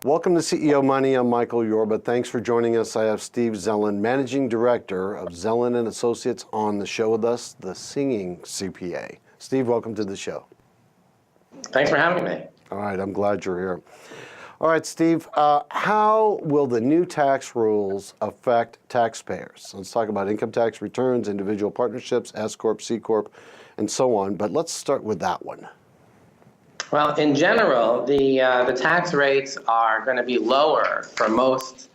Welcome to CEO Money. I'm Michael Yorba. Thanks for joining us. I have Steve Zelin, Managing Director of Zelin Associates, on the show with us, the Singing CPA. Steve, welcome to the show. Thanks for having me. All right, I'm glad you're here. All right, Steve, how will the new tax rules affect taxpayers? Let's talk about income tax returns, individual partnerships, S Corp, C Corp, and so on. But let's start with that one. Well, in general, the tax rates are going to be lower for most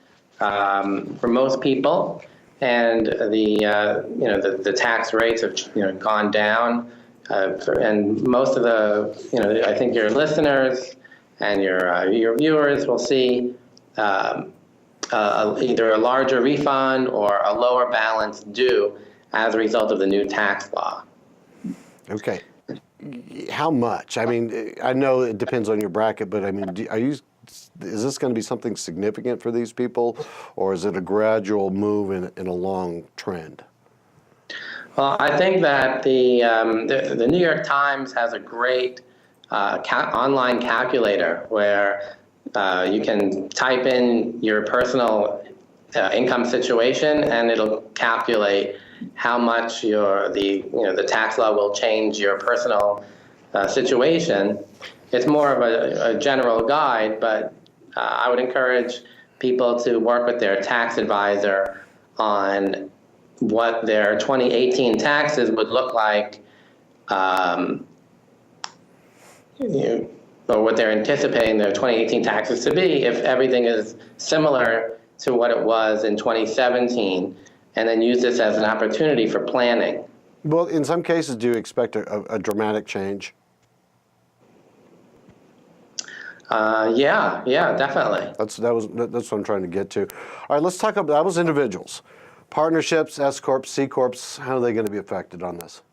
people, and the tax rates have gone down, and most of the I think your listeners and your viewers will see either a larger refund or a lower balance due as a result of the new tax law. Okay. How much? I mean, I know it depends on your bracket, but I mean, is this going to be something significant for these people, or is it a gradual move in a long trend? Well, I think that the New York Times has a great online calculator where you can type in your personal income situation, and it'll calculate how much the tax law will change your personal situation. It's more of a general guide, but I would encourage people to work with their tax advisor on what their 2018 taxes would look like, or what they're anticipating their 2018 taxes to be if everything is similar to what it was in 2017. And then use this as an opportunity for planning. Well, in some cases, do you expect a dramatic change? Yeah, definitely. That's what I'm trying to get to. All right, let's talk about that was individuals, partnerships, S Corps, C Corps. How are they going to be affected on this?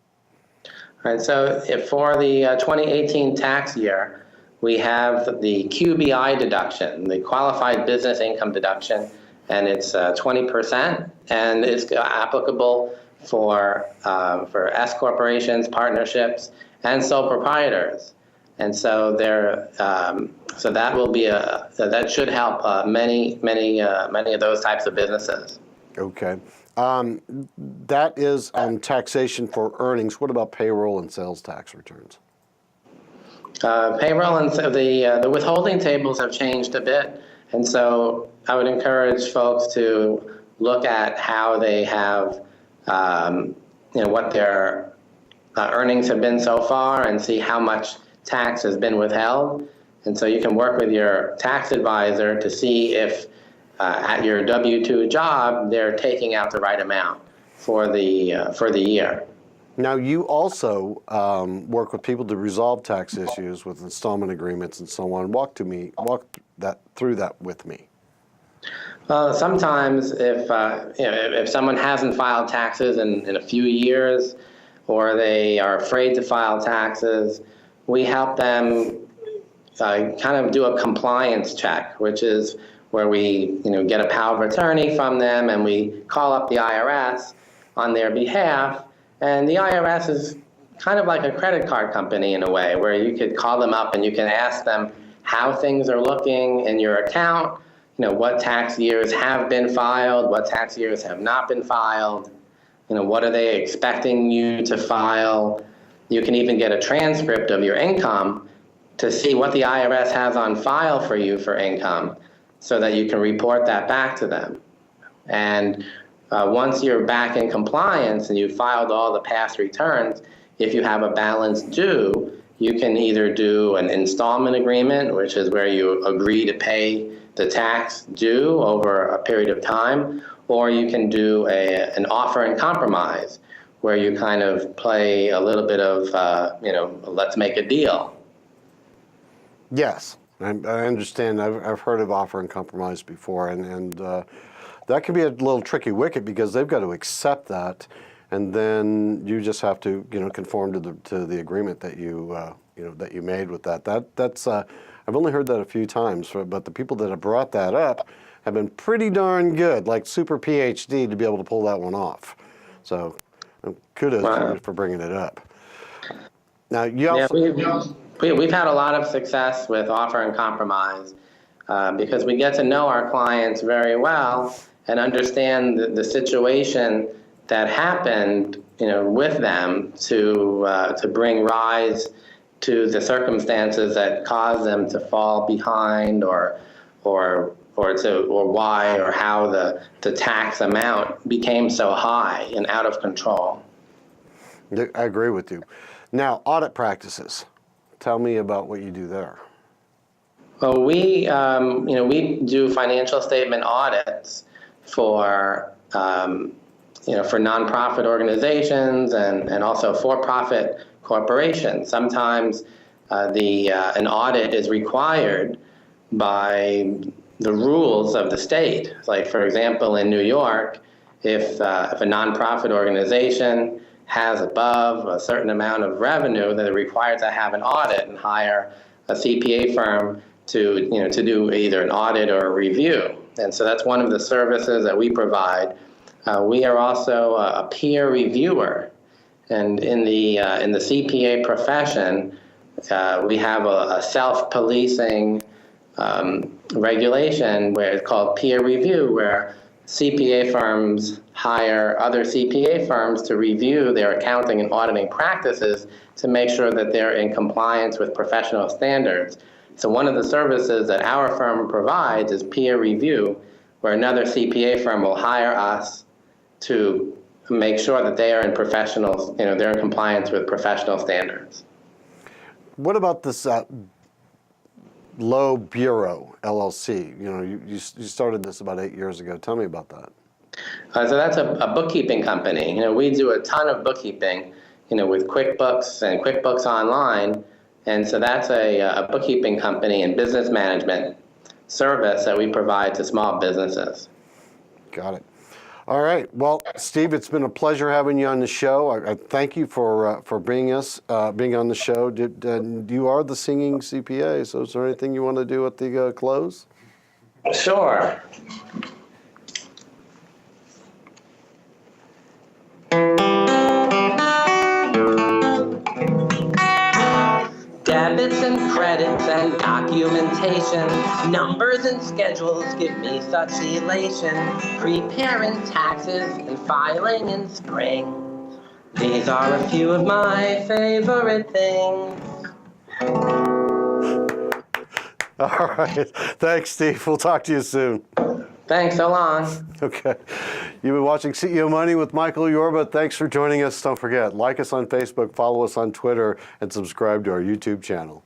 All right. So for the 2018 tax year, we have the QBI deduction, the qualified business income deduction. And it's 20%, and it's applicable for S corporations, partnerships, and sole proprietors. And so so that will be that should help many of those types of businesses. Okay, that is taxation for earnings. What about payroll and sales tax returns? Payroll and the withholding tables have changed a bit. And so I would encourage folks to look at how they have, what their earnings have been so far and see how much tax has been withheld. And so you can work with your tax advisor to see if at your W-2 job, they're taking out the right amount for the year. Now, you also work with people to resolve tax issues with installment agreements and so on. Walk through that with me. Sometimes if someone hasn't filed taxes in a few years, or they are afraid to file taxes, we help them kind of do a compliance check, which is where we get a power of attorney from them, and we call up the IRS on their behalf. And the IRS is kind of like a credit card company in a way, where you could call them up and you can ask them how things are looking in your account, what tax years have been filed, what tax years have not been filed, what are they expecting you to file. You can even get a transcript of your income to see what the IRS has on file for you for income, so that you can report that back to them. And once you're back in compliance and you've filed all the past returns, if you have a balance due, you can either do an installment agreement, which is where you agree to pay the tax due over a period of time, or you can do an offer and compromise, where you kind of play a little bit of, let's make a deal. Yes, I understand. I've heard of offer and compromise before, and that can be a little tricky wicket because they've got to accept that, and then you just have to, conform to the agreement that that you made with that. That's I've only heard that a few times, but the people that have brought that up have been pretty darn good, like super PhD, to be able to pull that one off. So kudos for bringing it up. Now, you also... We've had a lot of success with offer and compromise. because we get to know our clients very well and understand the situation that happened, with them to bring rise to the circumstances that caused them to fall behind, or why or how the tax amount became so high and out of control. I agree with you. Now, audit practices. Tell me about what you do there. Well, we do financial statement audits for nonprofit organizations and also for-profit corporations. Sometimes an audit is required by the rules of the state. Like, for example, in New York, if a nonprofit organization has above a certain amount of revenue, then they're required to have an audit and hire a CPA firm to do either an audit or a review. And so that's one of the services that we provide. We are also a peer reviewer, and in the CPA profession, we have a self-policing regulation where it's called peer review, where CPA firms hire other CPA firms to review their accounting and auditing practices to make sure that they're in compliance with professional standards. So one of the services that our firm provides is peer review, where another CPA firm will hire us to make sure that they are in they're in compliance with professional standards. What about this Low Bureau LLC? You started this about 8 years ago. Tell me about that. So that's a bookkeeping company. We do a ton of bookkeeping, with QuickBooks and QuickBooks Online. And so that's a bookkeeping company and business management service that we provide to small businesses. Got it. All right. Well, Steve, it's been a pleasure having you on the show. I thank you for being on the show. You are the Singing CPA, so is there anything you want to do at the close? Sure. Debits and credits and documentation, numbers and schedules give me such elation. Preparing taxes and filing in spring, these are a few of my favorite things. All right. Thanks, Steve. We'll talk to you soon. Thanks, so long. Okay. You've been watching CEO Money with Michael Yorba. Thanks for joining us. Don't forget, like us on Facebook, follow us on Twitter, and subscribe to our YouTube channel.